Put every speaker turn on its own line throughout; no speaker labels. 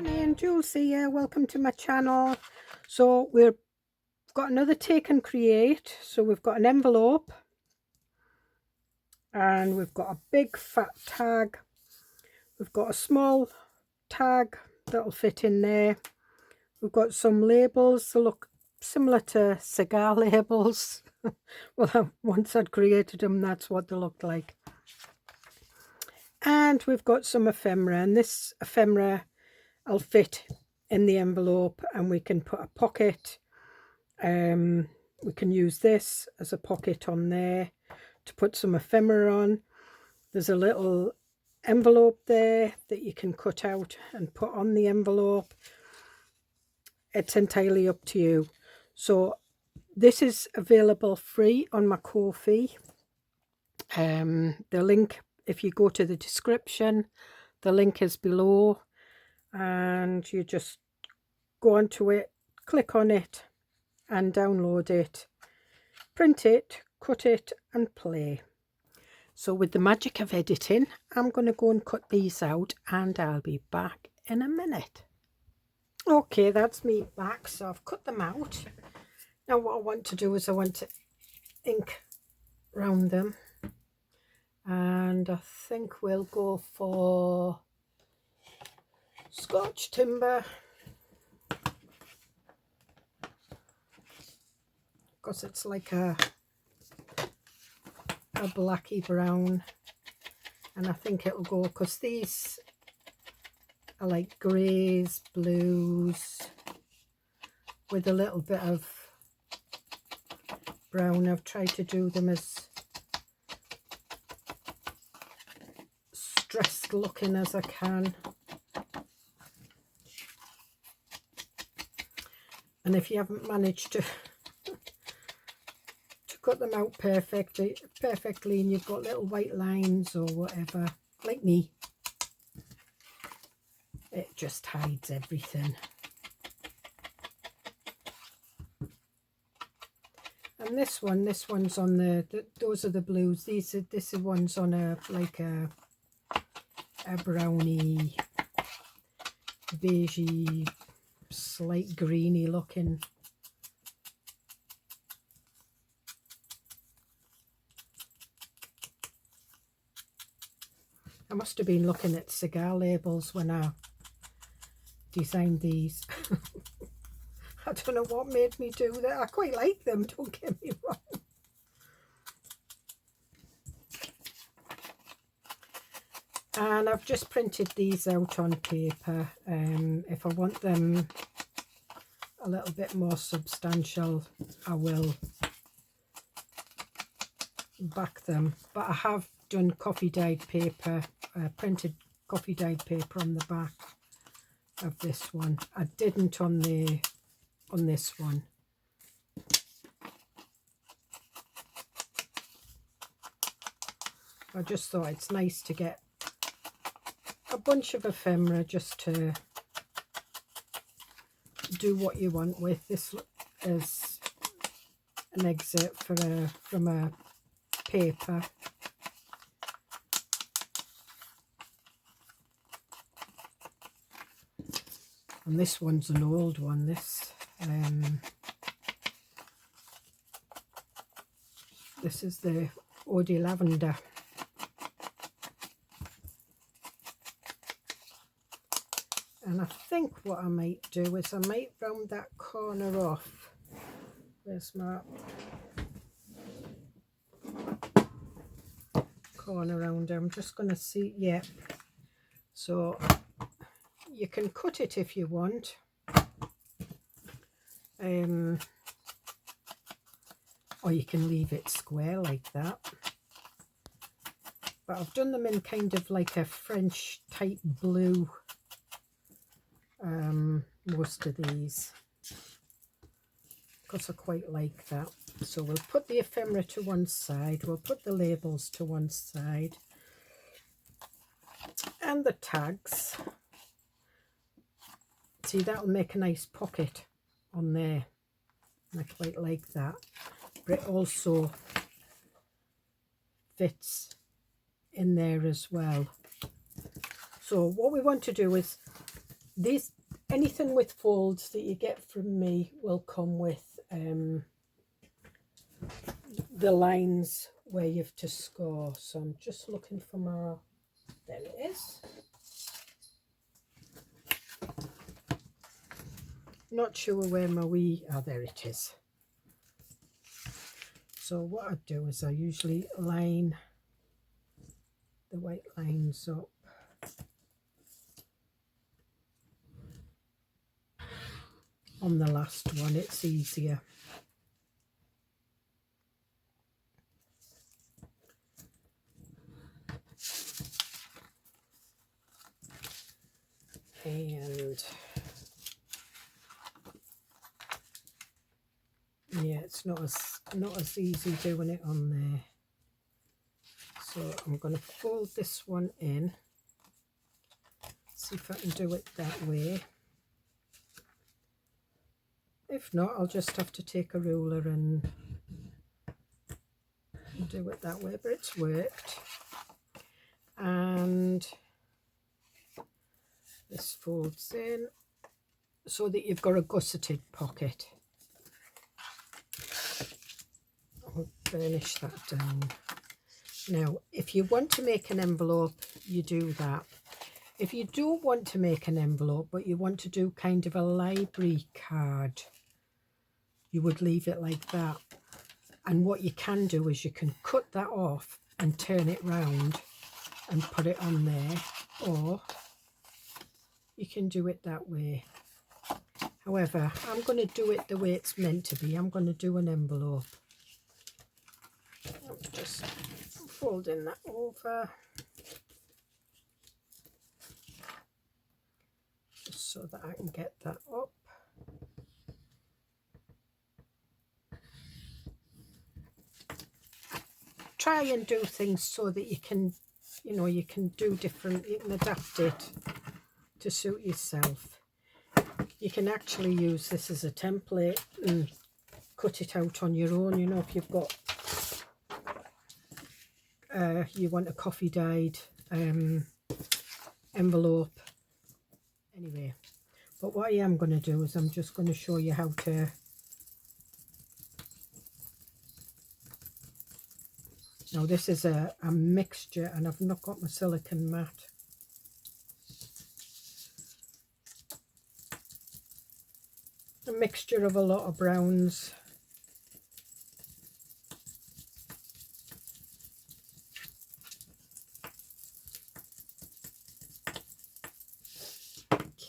morning, Jules here. Welcome to my channel. So we've got another take and create. So we've got an envelope and we've got a big fat tag. We've got a small tag that'll fit in there. We've got some labels that look similar to cigar labels. Well, once I'd created them, that's what they looked like. And we've got some ephemera, and this ephemera will fit in the envelope, and we can put a pocket. We can use this as a pocket on there to put some ephemera on. There's a little envelope there that you can cut out and put on the envelope. It's entirely up to you. So this is available free on my Ko-fi. The link, if you go to the description, the link is below, and you just go onto it, click on it and download it, print it, cut it and play. So with the magic of editing, I'm going to go and cut these out and I'll be back in a minute. Okay, that's me back. So I've cut them out. Now what I want to do is I want to ink round them, and I think we'll go for Scotch timber, because it's like a blacky brown, and I think it'll go, because these are like greys, blues with a little bit of brown. I've tried to do them as stressed looking as I can. And if you haven't managed to cut them out perfectly and you've got little white lines or whatever, like me, it just hides everything. And this one's on those are the blues. This one's on a like a browny, beigey, slight greeny looking. I must have been looking at cigar labels when I designed these. I don't know what made me do that. I quite like them, don't get me wrong. And I've just printed these out on paper. If I want them a little bit more substantial, I will back them. But I have done coffee dyed paper, printed coffee dyed paper on the back of this one. I didn't on this one. I just thought it's nice to get a bunch of ephemera just to do what you want with. This is an excerpt from a paper. And this one's an old one. This is the Eau de Lavender. And I think what I might do is I might round that corner off. Where's my corner rounder? I'm just going to see. Yeah. So you can cut it if you want. Or you can leave it square like that. But I've done them in kind of like a French type blue. Most of these, because I quite like that. So we'll put the ephemera to one side, we'll put the labels to one side, and the tags. See, that'll make a nice pocket on there, and I quite like that. But it also fits in there as well. So what we want to do is, anything with folds that you get from me will come with the lines where you have to score. So I'm just looking for my, there it is. Not sure where my wee, oh there it is. So what I do is I usually line the white lines up. On the last one, it's easier. And yeah, it's not as easy doing it on there. So I'm going to fold this one in, see if I can do it that way. If not, I'll just have to take a ruler and do it that way, but it's worked. And this folds in so that you've got a gusseted pocket. I'll burnish that down. Now, if you want to make an envelope, you do that. If you don't want to make an envelope, but you want to do kind of a library card, you would leave it like that. And what you can do is you can cut that off and turn it round and put it on there, or you can do it that way. However, I'm going to do it the way it's meant to be. I'm going to do an envelope. I'm just folding that over just so that I can get that up. Try and do things so that you can, you know, you can do different, you can adapt it to suit yourself. You can actually use this as a template and cut it out on your own, you know, if you've got you want a coffee dyed envelope. Anyway, but what I am going to do is I'm just going to show you how to now this is a mixture, and I've not got my silicone mat. A mixture of a lot of browns.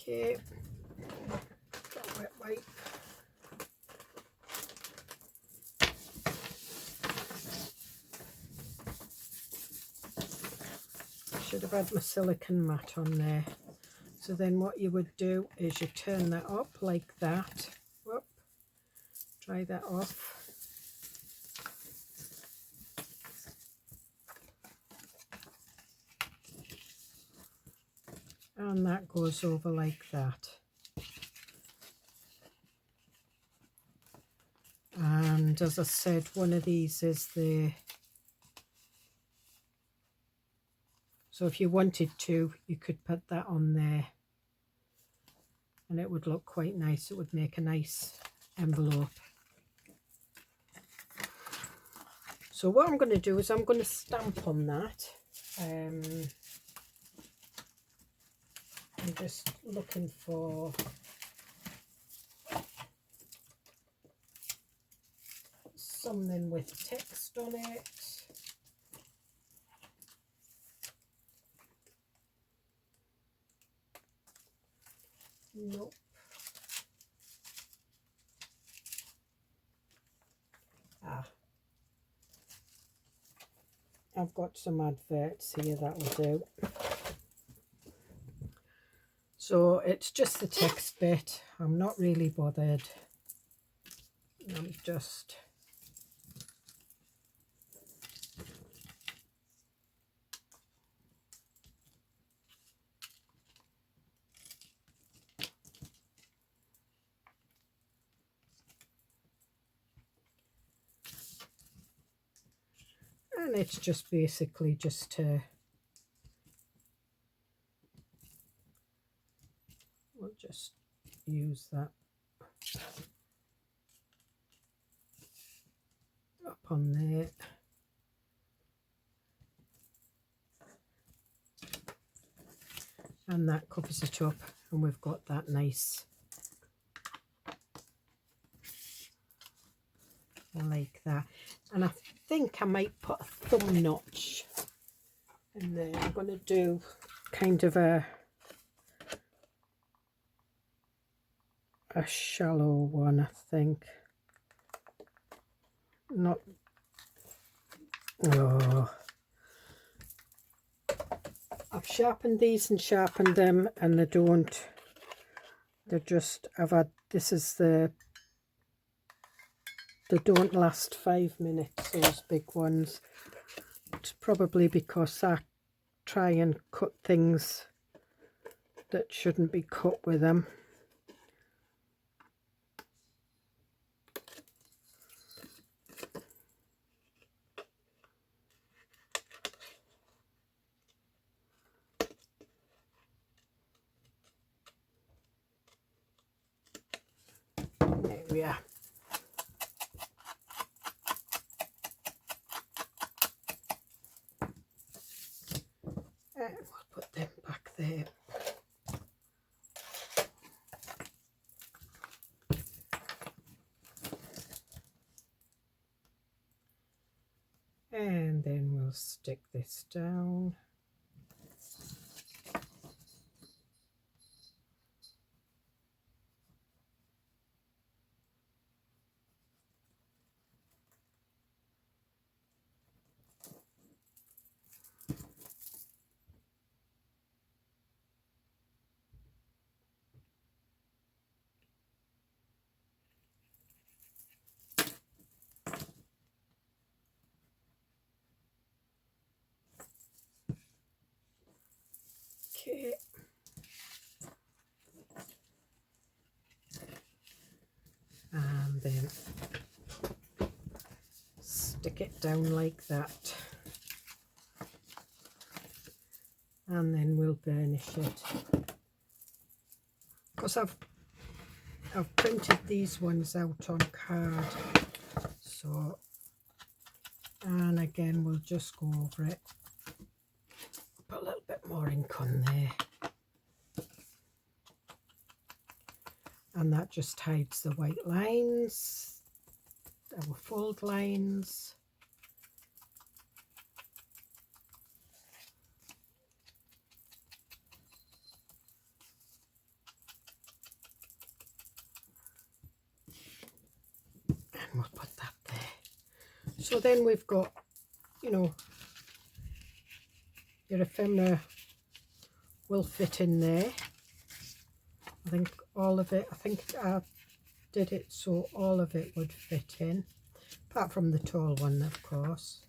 Okay, got a wet wipe. Should have had my silicone mat on there. So then what you would do is you turn that up like that. Whoop, dry that off. And that goes over like that. And as I said, one of these is the, so if you wanted to, you could put that on there and it would look quite nice. It would make a nice envelope. So what I'm going to do is I'm going to stamp on that. I'm just looking for something with text on it. Nope. I've got some adverts here that will do. So it's just the text bit. I'm not really bothered. I'm just and it's just basically just to, we'll just use that up on there. And that covers it up, and we've got that nice, like that. And I think I might put a thumb notch in there. I'm going to do kind of a shallow one, I think. Not, oh, I've sharpened these and sharpened them, and they're just, I've had, this is they don't last 5 minutes, those big ones. It's probably because I try and cut things that shouldn't be cut with them. There we are. And we'll put them back there. And then we'll stick this down. Okay. And then stick it down like that. And then we'll burnish it. Because I've printed these ones out on card. So, and again we'll just go over it. Put a little bit more ink on there. And that just hides the white lines, our fold lines. And we'll put that there. So then we've got, you know, your ephemera will fit in there. I think all of it, I think I did it so all of it would fit in, apart from the tall one, of course.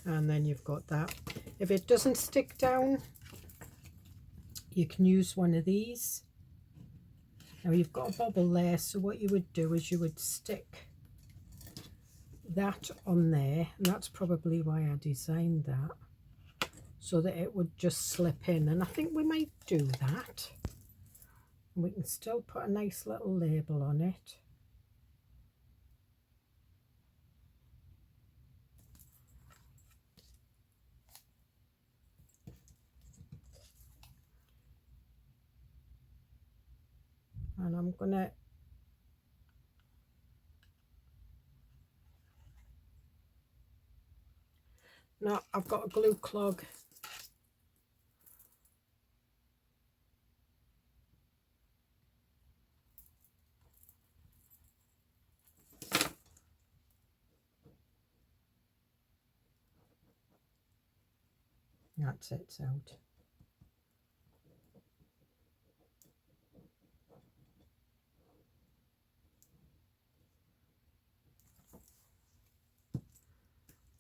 And then you've got that. If it doesn't stick down, you can use one of these. Now you've got a bobble there, so what you would do is you would stick that on there, and that's probably why I designed that, so that it would just slip in. And I think we might do that. We can still put a nice little label on it. And I'm gonna now, I've got a glue clog. That's it out.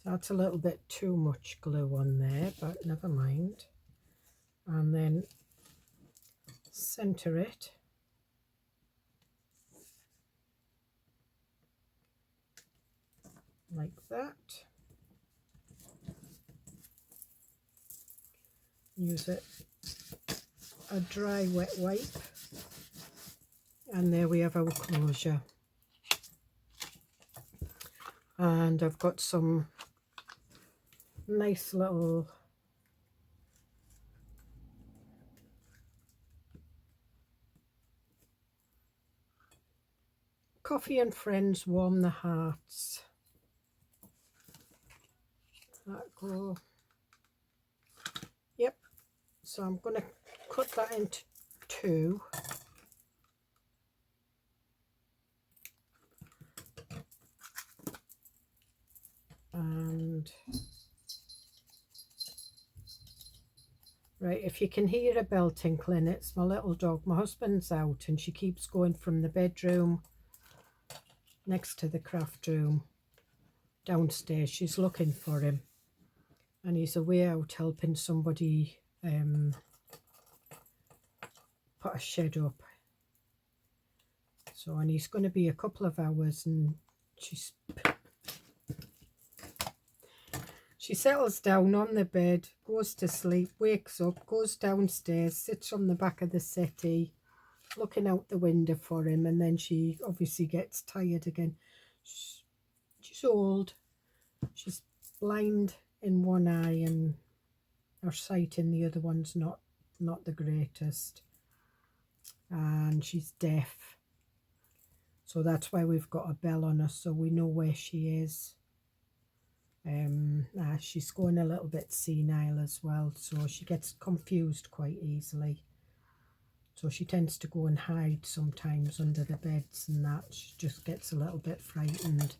That's a little bit too much glue on there, but never mind. And then center it. Like that. use a dry wet wipe, and there we have our closure. And I've got some nice little Coffee and Friends Warm the Hearts. That go. Yep. So I'm going to cut that into 2. And right, if you can hear a bell tinkling, it's my little dog. My husband's out and she keeps going from the bedroom next to the craft room downstairs. She's looking for him, and he's away out helping somebody put a shed up. So, and he's going to be a couple of hours, and she settles down on the bed, goes to sleep, wakes up, goes downstairs, sits on the back of the settee, looking out the window for him, and then she obviously gets tired again. She's old. She's blind in one eye, and her sight in the other one's not the greatest. And she's deaf. So that's why we've got a bell on her, so we know where she is. She's going a little bit senile as well, so she gets confused quite easily. So she tends to go and hide sometimes under the beds and that. She just gets a little bit frightened.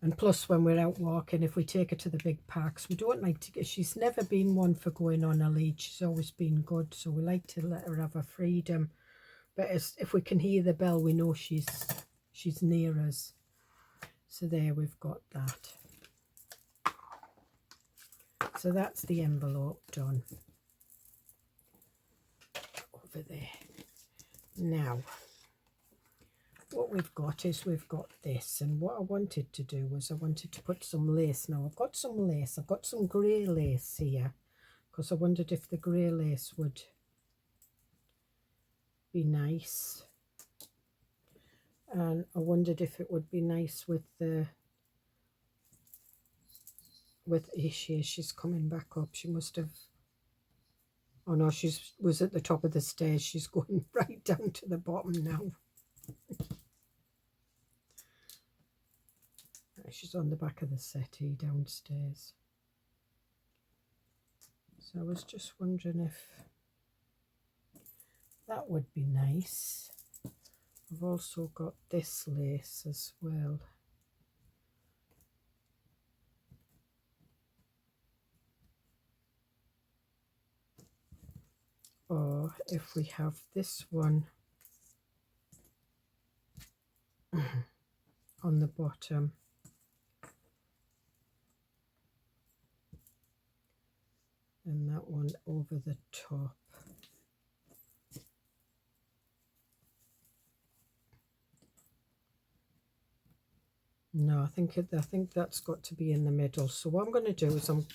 And plus, when we're out walking, if we take her to the big parks, we don't like to get... She's never been one for going on a lead. She's always been good, so we like to let her have her freedom. But if we can hear the bell, we know she's near us. So there, we've got that. So that's the envelope done. Over there. Now, what we've got is we've got this, and what I wanted to do was I wanted to put some lace. Now I've got some lace, I've got some grey lace here, because I wondered if the grey lace would be nice, and I wondered if it would be nice with the she's coming back up. She must have, oh no, she was at the top of the stairs. She's going right down to the bottom now. She's on the back of the settee downstairs. So I was just wondering if that would be nice. I've also got this lace as well. Or if we have this one on the bottom. And that one over the top. No, I think that's got to be in the middle. So what I'm going to do is I'm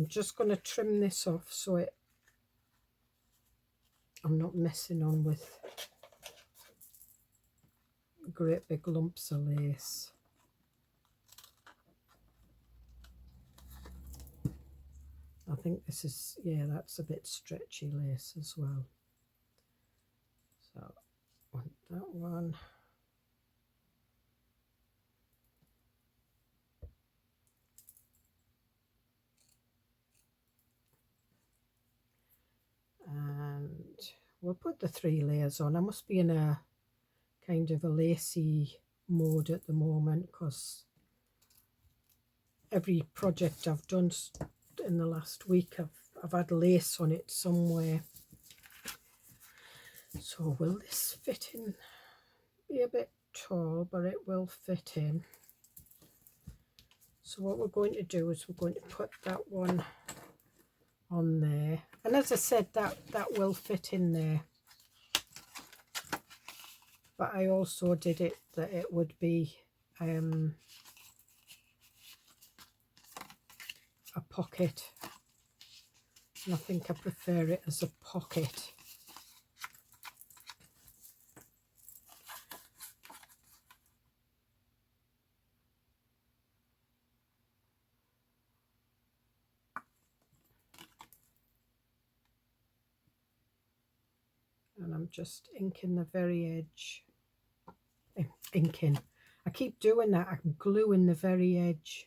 just going to trim this off so I'm not messing on with great big lumps of lace. I think this is, yeah, that's a bit stretchy lace as well. So I want that one. And we'll put the 3 layers on. I must be in a kind of a lacy mode at the moment, because every project I've done in the last week I've had lace on it somewhere. So will this fit in? Be a bit tall, but it will fit in. So what we're going to do is we're going to put that one on there, and as I said, that will fit in there, but I also did it that it would be a pocket, and I think I prefer it as a pocket. And I'm just inking the very edge. Inking. I keep doing that. I'm gluing the very edge.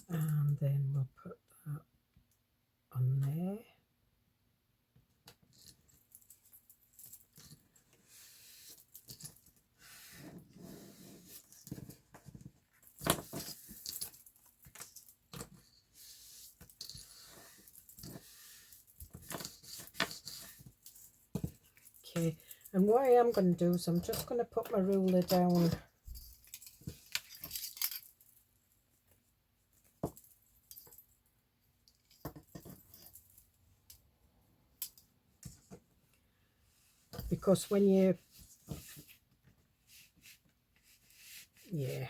And then we'll put that on there. Okay, and what I am going to do is I'm just going to put my ruler down because when you, yeah,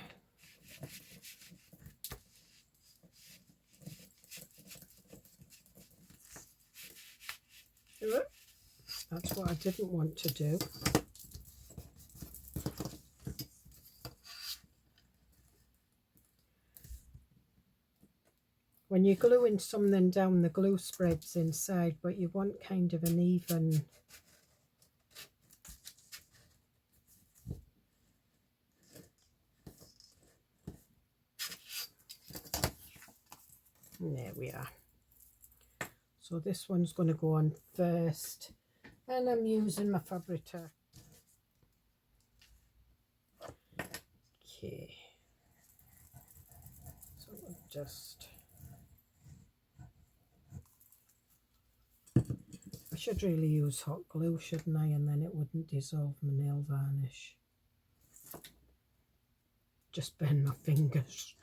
that's what I didn't want to do. When you're gluing something down, the glue spreads inside, but you want kind of an even. And there we are. So this one's going to go on first, and I'm using my fabricator. Okay. So we'll just. I should really use hot glue, shouldn't I? And then it wouldn't dissolve my nail varnish. Just burn my fingers.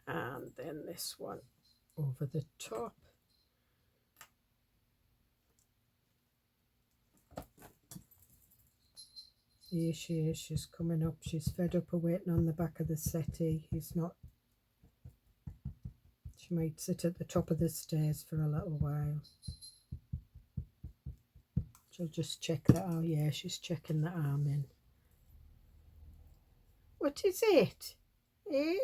And then this one over the top. Here she is, she's coming up. She's fed up of waiting on the back of the settee. He's not. She might sit at the top of the stairs for a little while. She'll just check that out. Yeah, she's checking the arm in. What is it? Eh?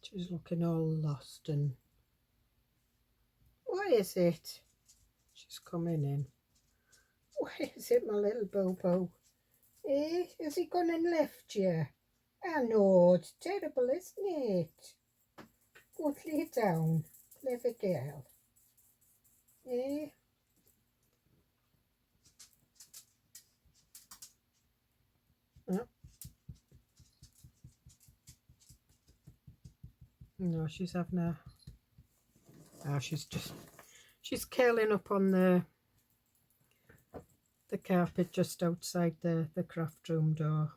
She's looking all lost and... What is it? She's coming in. What is it, my little Bobo? Eh? Has he gone and left you? I know, it's terrible, isn't it? Go and lay down, clever girl. Eh? Oh. No, she's having a... Oh, she's curling up on the carpet just outside the craft room door.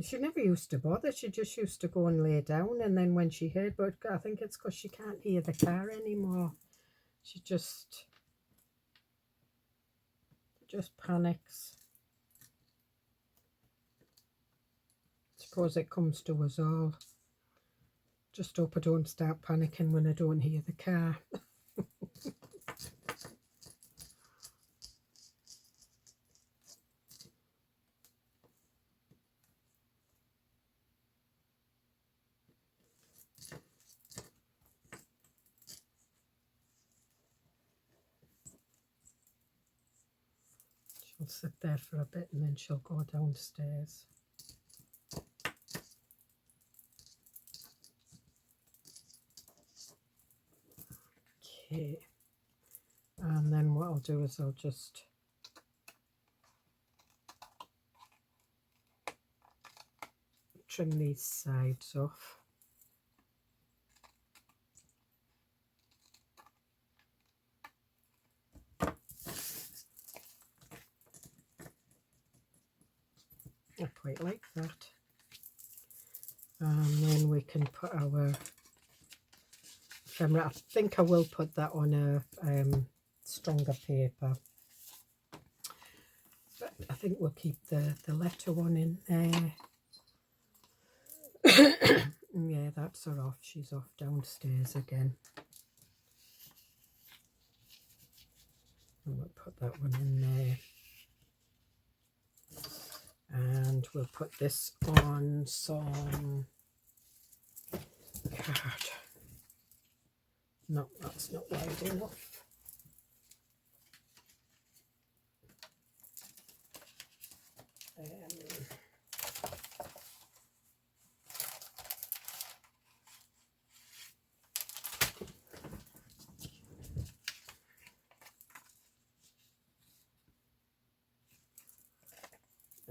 She never used to bother. She just used to go and lay down, and then when she heard, but I think it's because she can't hear the car anymore. She just panics. Suppose it comes to us all. Just hope I don't start panicking when I don't hear the car. She'll sit there for a bit and then she'll go downstairs. Okay, and then what I'll do is I'll just trim these sides off. I quite like that. And then we can put our ephemera. I think I will put that on a stronger paper, but I think we'll keep the letter one in there. Yeah, that's her off. She's off downstairs again. And we'll put that one in there. And we'll put this on some card. No, that's not wide enough.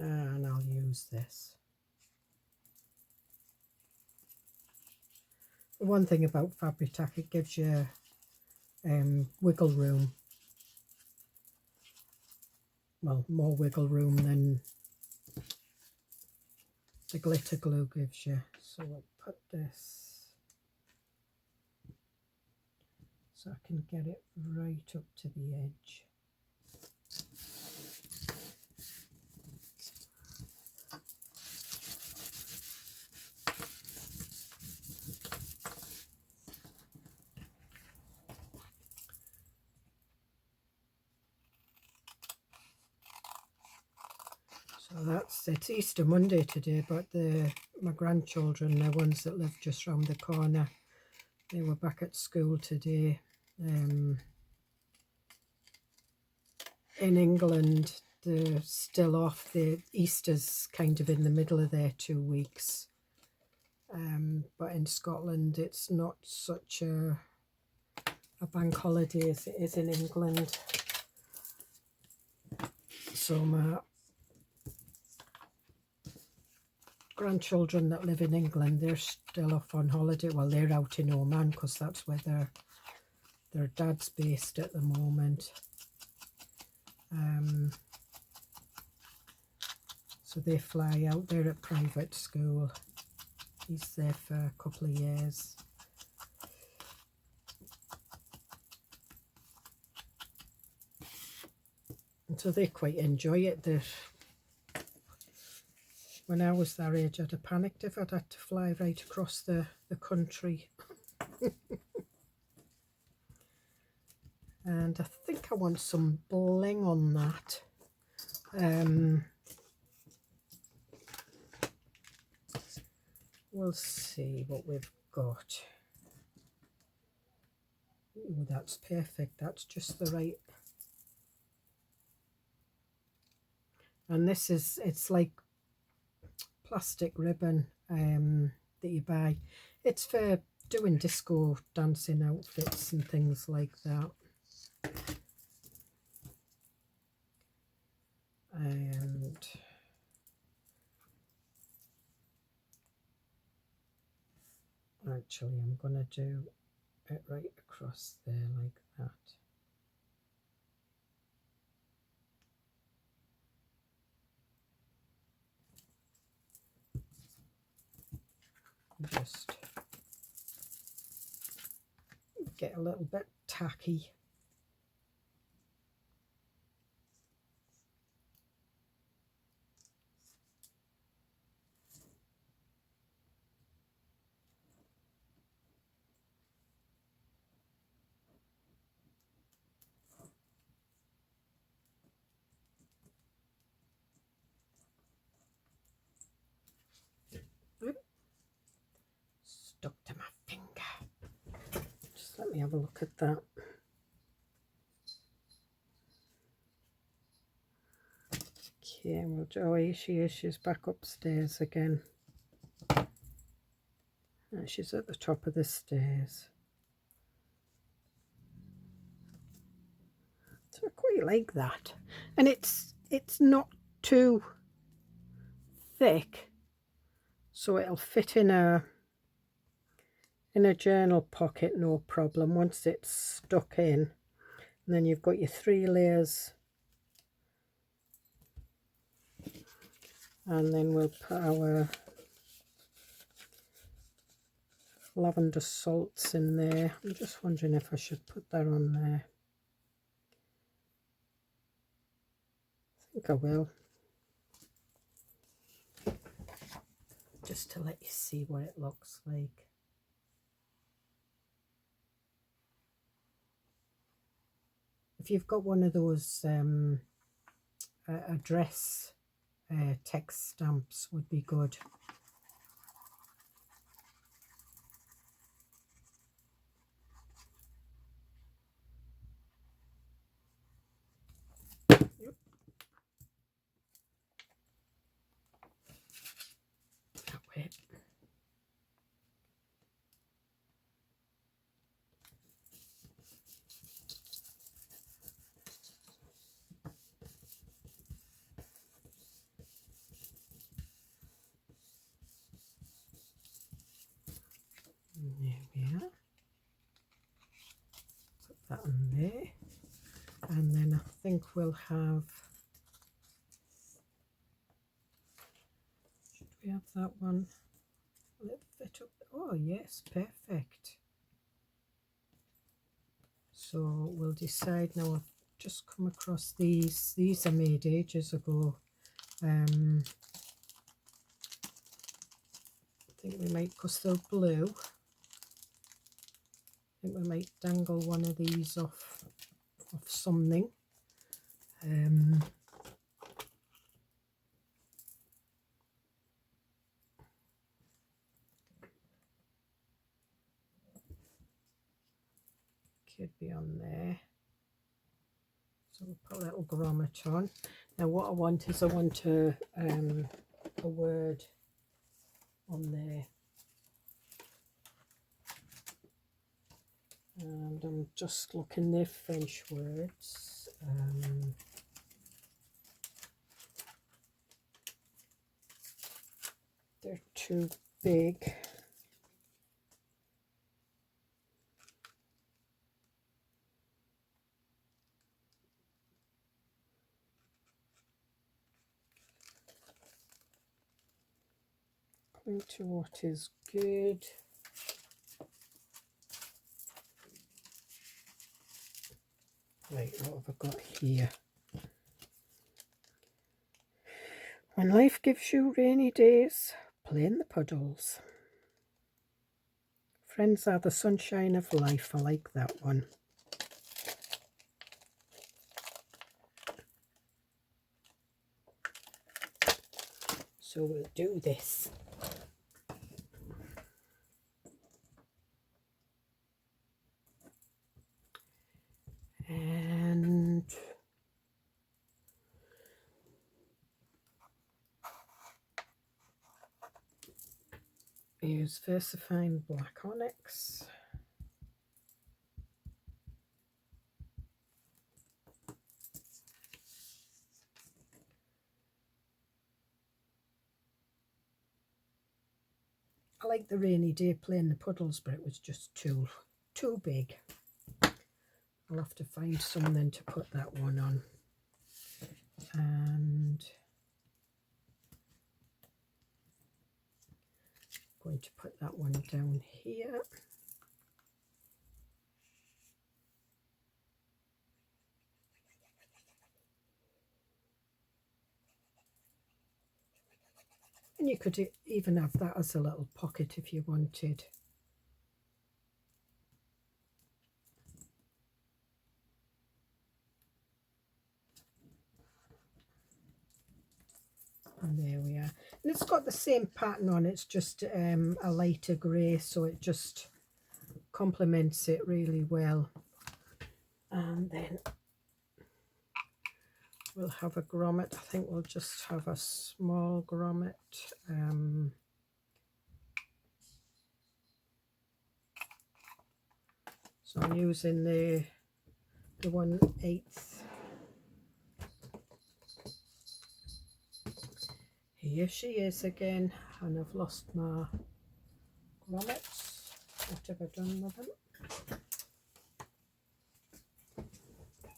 And I'll use this. One thing about fabric tack, it gives you wiggle room. Well, more wiggle room than the glitter glue gives you. So we'll put this so I can get it right up to the edge. So it's Easter Monday today, but my grandchildren, the ones that live just round the corner, they were back at school today. In England, they're still off. Easter's kind of in the middle of their 2 weeks. But in Scotland, it's not such a bank holiday as it is in England. So my grandchildren that live in England, they're still off on holiday. Well, they're out in Oman because that's where their dad's based at the moment. So they fly out. They're at private school. He's there for a couple of years. And so they quite enjoy it. When I was their age, I'd have panicked if I'd had to fly right across the country. And I think I want some bling on that. We'll see what we've got. Ooh, that's perfect. That's just the right. And this is, it's like plastic ribbon that you buy. It's for doing disco dancing outfits and things like that. And actually I'm going to do it right across there like that. Just get a little bit tacky. Stuck to my finger. Just let me have a look at that. Okay, we'll do. Oh, here she is. She's back upstairs again. And she's at the top of the stairs. So I quite like that, and it's not too thick, so it'll fit in a journal pocket, no problem, once it's stuck in. And then you've got your 3 layers And then we'll put our lavender salts in there. I'm just wondering if I should put that on there. I think I will. Just to let you see what it looks like. If you've got one of those address text stamps would be good. Yep. That way. There we are. Put that on there. And then I think we'll have, should we have that one a little bit up? Oh yes, perfect. So we'll decide now. I've just come across these. These are made ages ago. I think we might, because they're blue, I think we might dangle one of these off something. Could be on there. So we'll put a little grommet on. Now what I want is I want a word on there. And I'm just looking, they're French words. They're too big. Going to what is good. Right, what have I got here? When life gives you rainy days, play in the puddles. Friends are the sunshine of life. I like that one. So we'll do this. And use VersaFine Black Onyx. I like the rainy day playing the puddles, but it was just too big. I'll have to find something to put that one on. And I'm going to put that one down here. And you could even have that as a little pocket if you wanted. And there we are. And it's got the same pattern on, it's just a lighter grey, so it just complements it really well. And then we'll have a grommet. I think we'll just have a small grommet. So I'm using the 1/8. Here she is again, and I've lost my grommets. What have I done with them?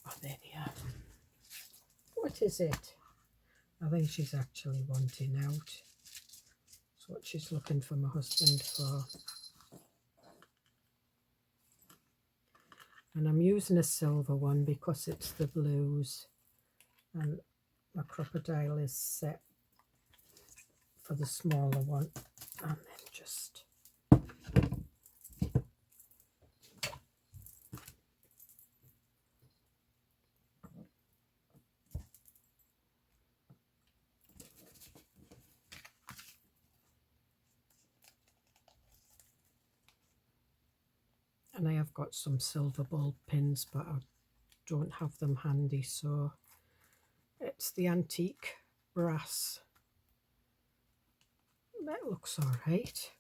Oh, there they are. What is it? I think she's actually wanting out. That's what she's looking for my husband for. And I'm using a silver one because it's the blues. And my crocodile is set for the smaller one. And then just... And I have got some silver bulb pins, but I don't have them handy, so it's the antique brass. That looks all right.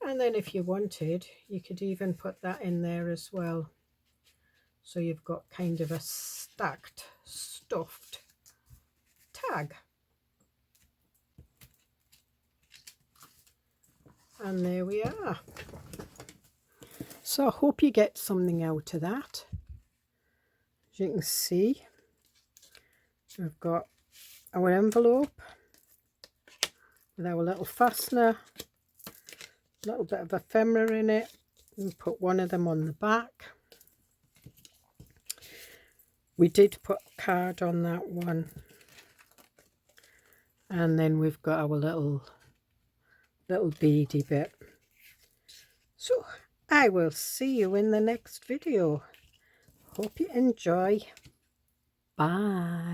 And then if you wanted, you could even put that in there as well. So you've got kind of a stacked, stuffed tag. And there we are. So I hope you get something out of that. As you can see, we've got our envelope with our little fastener, a little bit of ephemera in it, and put one of them on the back. We did put a card on that one. And then we've got our little beady bit. So I will see you in the next video. Hope you enjoy. Bye.